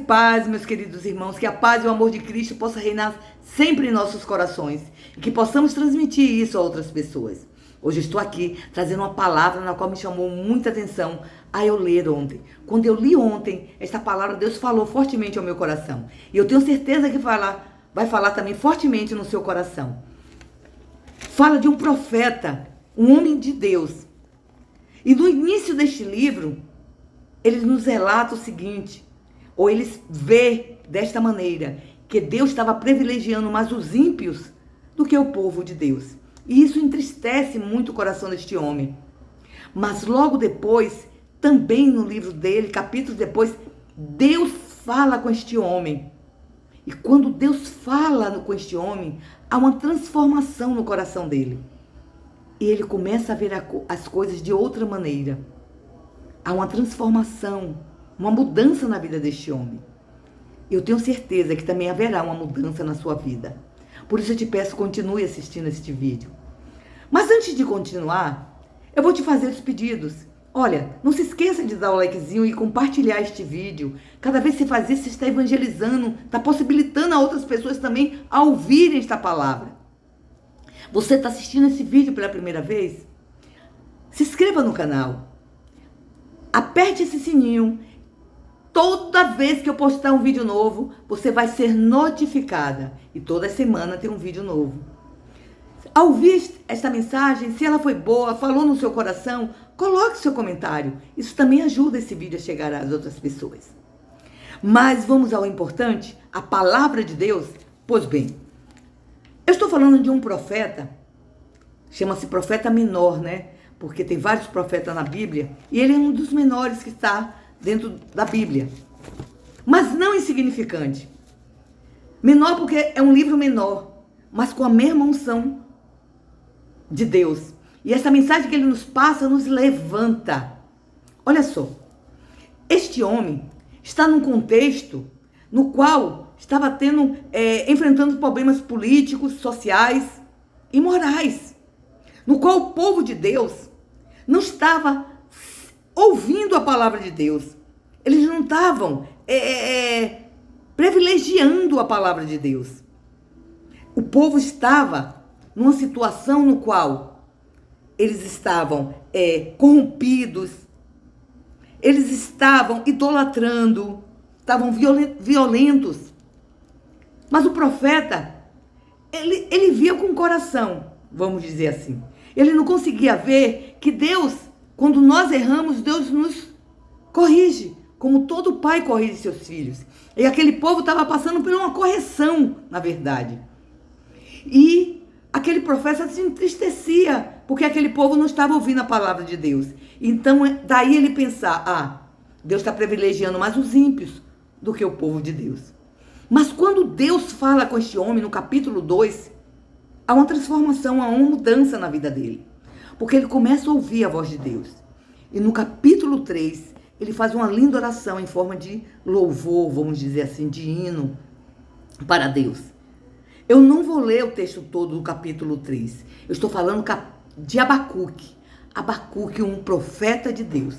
paz, meus queridos irmãos, que a paz e o amor de Cristo possa reinar sempre em nossos corações e que possamos transmitir isso a outras pessoas. Hoje eu estou aqui trazendo uma palavra na qual me chamou muita atenção a eu ler ontem. Quando eu li ontem, esta palavra, Deus falou fortemente ao meu coração. E eu tenho certeza que vai falar também fortemente no seu coração. Fala de um profeta, um homem de Deus. E no início deste livro, ele nos relata o seguinte, ou eles vê desta maneira, que Deus estava privilegiando mais os ímpios do que o povo de Deus. E isso entristece muito o coração deste homem. Mas logo depois, também no livro dele, capítulos depois, Deus fala com este homem. E quando Deus fala com este homem, há uma transformação no coração dele. E ele começa a ver as coisas de outra maneira. Há uma transformação, uma mudança na vida deste homem. Eu tenho certeza que também haverá uma mudança na sua vida. Por isso eu te peço, continue assistindo este vídeo. Mas antes de continuar, eu vou te fazer os pedidos. Olha, não se esqueça de dar o likezinho e compartilhar este vídeo. Cada vez que você faz isso, você está evangelizando, está possibilitando a outras pessoas também a ouvirem esta palavra. Você está assistindo esse vídeo pela primeira vez? Se inscreva no canal. Aperte esse sininho. Toda vez que eu postar um vídeo novo, você vai ser notificada. E toda semana tem um vídeo novo. Ao ouvir esta mensagem, se ela foi boa, falou no seu coração, coloque seu comentário. Isso também ajuda esse vídeo a chegar às outras pessoas. Mas vamos ao importante, a palavra de Deus. Pois bem, eu estou falando de um profeta, chama-se profeta menor, né? Porque tem vários profetas na Bíblia, e ele é um dos menores que está dentro da Bíblia. Mas não insignificante. Menor porque é um livro menor, mas com a mesma unção de Deus. E essa mensagem que ele nos passa nos levanta. Olha só, este homem está num contexto no qual estava enfrentando problemas políticos, sociais e morais, no qual o povo de Deus não estava ouvindo a palavra de Deus. Eles não estavam privilegiando a palavra de Deus. O povo estava numa situação no qual eles estavam corrompidos, eles estavam idolatrando, estavam violentos. Mas o profeta, ele via com o coração, vamos dizer assim. Ele não conseguia ver que Deus, quando nós erramos, Deus nos corrige, como todo pai corrige seus filhos. E aquele povo estava passando por uma correção, na verdade. E aquele profeta se entristecia, porque aquele povo não estava ouvindo a palavra de Deus. Então, daí ele pensar, Deus está privilegiando mais os ímpios do que o povo de Deus. Mas quando Deus fala com este homem, no capítulo 2, há uma transformação, há uma mudança na vida dele. Porque ele começa a ouvir a voz de Deus. E no capítulo 3, ele faz uma linda oração em forma de louvor, vamos dizer assim, de hino para Deus. Eu não vou ler o texto todo do capítulo 3. Eu estou falando de Abacuque. Abacuque, um profeta de Deus.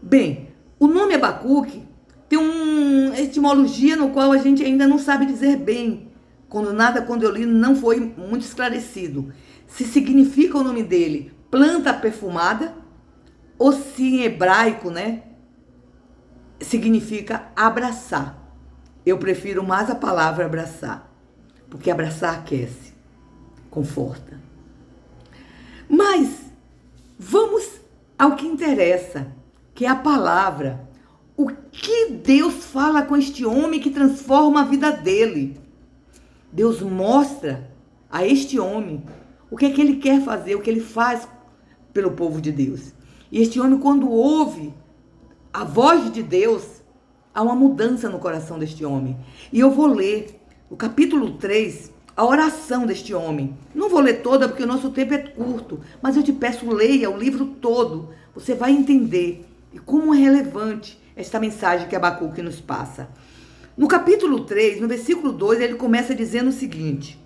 Bem, o nome Abacuque tem uma etimologia no qual a gente ainda não sabe dizer bem. Quando eu li, não foi muito esclarecido. Se significa o nome dele planta perfumada, ou se em hebraico, né, significa abraçar. Eu prefiro mais a palavra abraçar, porque abraçar aquece, conforta. Mas vamos ao que interessa, que é a palavra. O que Deus fala com este homem que transforma a vida dele? Deus mostra a este homem o que é que ele quer fazer, o que ele faz pelo povo de Deus. E este homem, quando ouve a voz de Deus, há uma mudança no coração deste homem. E eu vou ler o capítulo 3, a oração deste homem. Não vou ler toda porque o nosso tempo é curto, mas eu te peço, leia o livro todo. Você vai entender como é relevante esta mensagem que Abacuque nos passa. No capítulo 3, no versículo 2, ele começa dizendo o seguinte: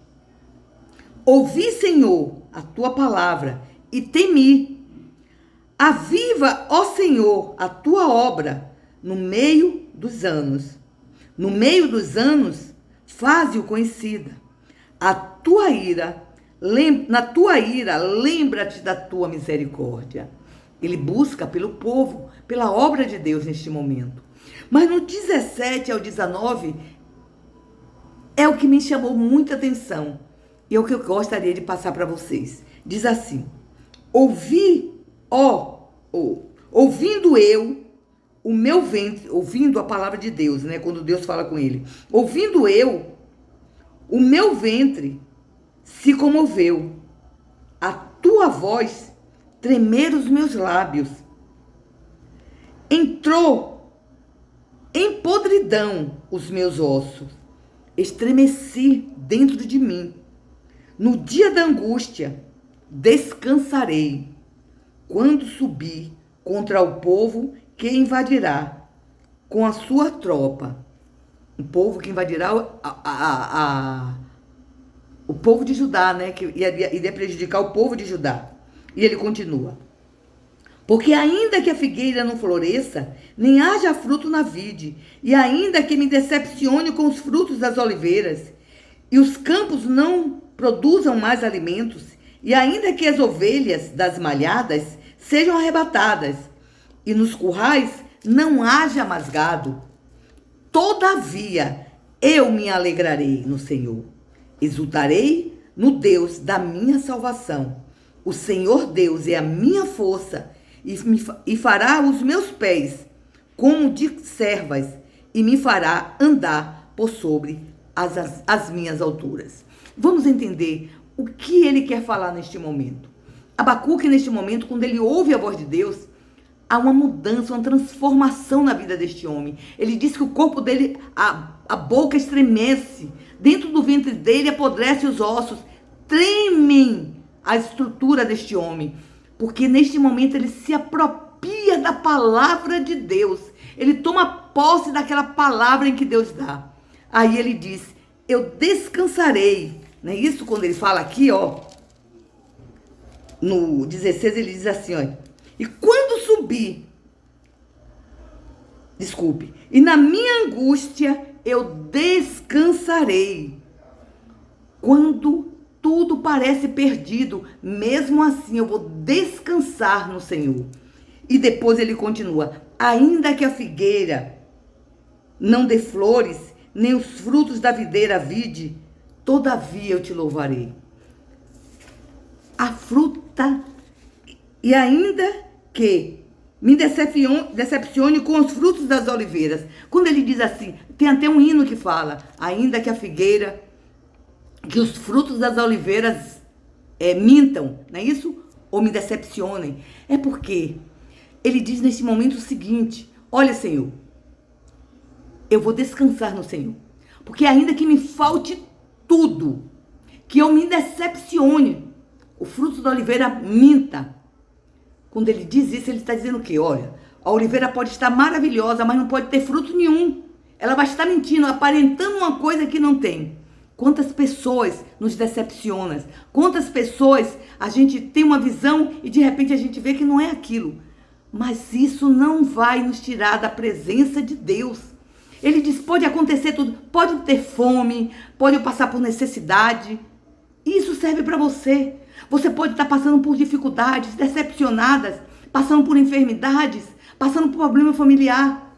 ouvi, Senhor, a tua palavra e temi. Aviva, ó Senhor, a tua obra no meio dos anos. No meio dos anos, faze-o conhecida. Na tua ira, lembra-te da tua misericórdia. Ele busca pelo povo, pela obra de Deus neste momento. Mas no 17 ao 19, é o que me chamou muita atenção. E é o que eu gostaria de passar para vocês. Diz assim: ouvindo eu, o meu ventre, ouvindo a palavra de Deus, né? Quando Deus fala com ele. Ouvindo eu, o meu ventre se comoveu. A tua voz tremer os meus lábios. Entrou em podridão os meus ossos. Estremeci dentro de mim. No dia da angústia, descansarei. Quando subir contra o povo que invadirá com a sua tropa. O povo que invadirá o povo de Judá, né? Que iria prejudicar o povo de Judá. E ele continua: porque ainda que a figueira não floresça, nem haja fruto na vide, e ainda que me decepcione com os frutos das oliveiras, e os campos não produzam mais alimentos, e ainda que as ovelhas das malhadas sejam arrebatadas, e nos currais não haja mais gado, todavia eu me alegrarei no Senhor, exultarei no Deus da minha salvação. O Senhor Deus é a minha força, e fará os meus pés como de servas, e me fará andar por sobre as minhas alturas. Vamos entender o que ele quer falar neste momento. Abacuque, neste momento, quando ele ouve a voz de Deus, há uma mudança, uma transformação na vida deste homem. Ele diz que o corpo dele, a boca estremece, dentro do ventre dele apodrece os ossos, tremem a estrutura deste homem, porque neste momento ele se apropria da palavra de Deus, ele toma posse daquela palavra em que Deus dá. Aí ele diz: eu descansarei, não é isso? Quando ele fala aqui, ó, no 16 ele diz assim, ó: e quando subir, e na minha angústia eu descansarei. Quando tudo parece perdido, mesmo assim eu vou descansar no Senhor. E depois ele continua: ainda que a figueira não dê flores, nem os frutos da videira vide, todavia eu te louvarei. A fruta, e ainda que me decepcione com os frutos das oliveiras. Quando ele diz assim, tem até um hino que fala: ainda que a figueira, que os frutos das oliveiras mintam, não é isso? Ou me decepcionem. É porque ele diz nesse momento o seguinte: olha, Senhor, eu vou descansar no Senhor. Porque ainda que me falte tudo, que eu me decepcione, o fruto da oliveira minta. Quando ele diz isso, ele está dizendo o quê? Olha, a oliveira pode estar maravilhosa, mas não pode ter fruto nenhum. Ela vai estar mentindo, aparentando uma coisa que não tem. Quantas pessoas nos decepcionam? Quantas pessoas a gente tem uma visão e de repente a gente vê que não é aquilo. Mas isso não vai nos tirar da presença de Deus. Ele diz: pode acontecer tudo, pode ter fome, pode passar por necessidade. Isso serve para você. Você pode estar passando por dificuldades, decepcionadas, passando por enfermidades, passando por problema familiar.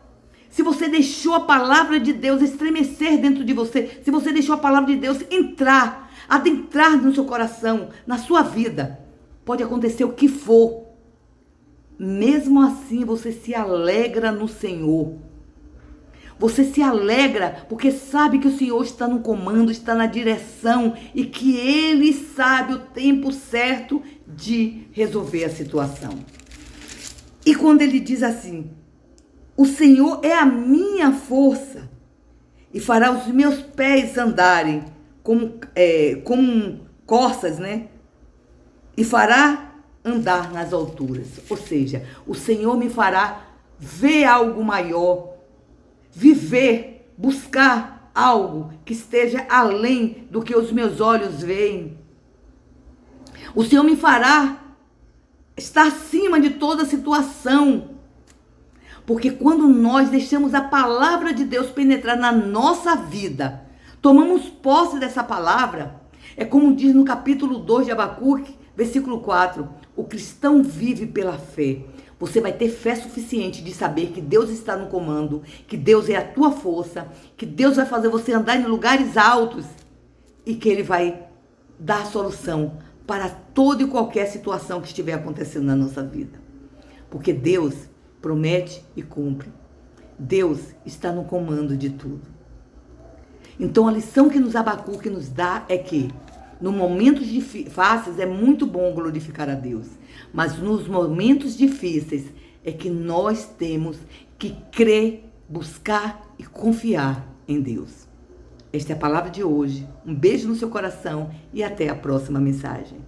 Se você deixou a palavra de Deus estremecer dentro de você, se você deixou a palavra de Deus adentrar no seu coração, na sua vida, pode acontecer o que for. Mesmo assim, você se alegra no Senhor. Você se alegra porque sabe que o Senhor está no comando, está na direção e que Ele sabe o tempo certo de resolver a situação. E quando ele diz assim: o Senhor é a minha força e fará os meus pés andarem como corças, né? E fará andar nas alturas. Ou seja, o Senhor me fará ver algo maior, viver, buscar algo que esteja além do que os meus olhos veem. O Senhor me fará estar acima de toda situação. Porque quando nós deixamos a palavra de Deus penetrar na nossa vida, tomamos posse dessa palavra, é como diz no capítulo 2 de Abacuque, versículo 4, o cristão vive pela fé. Você vai ter fé suficiente de saber que Deus está no comando, que Deus é a tua força, que Deus vai fazer você andar em lugares altos e que Ele vai dar a solução para toda e qualquer situação que estiver acontecendo na nossa vida. Porque Deus promete e cumpre. Deus está no comando de tudo. Então a lição que Abacuque nos dá é que nos momentos fáceis é muito bom glorificar a Deus, mas nos momentos difíceis é que nós temos que crer, buscar e confiar em Deus. Esta é a palavra de hoje. Um beijo no seu coração e até a próxima mensagem.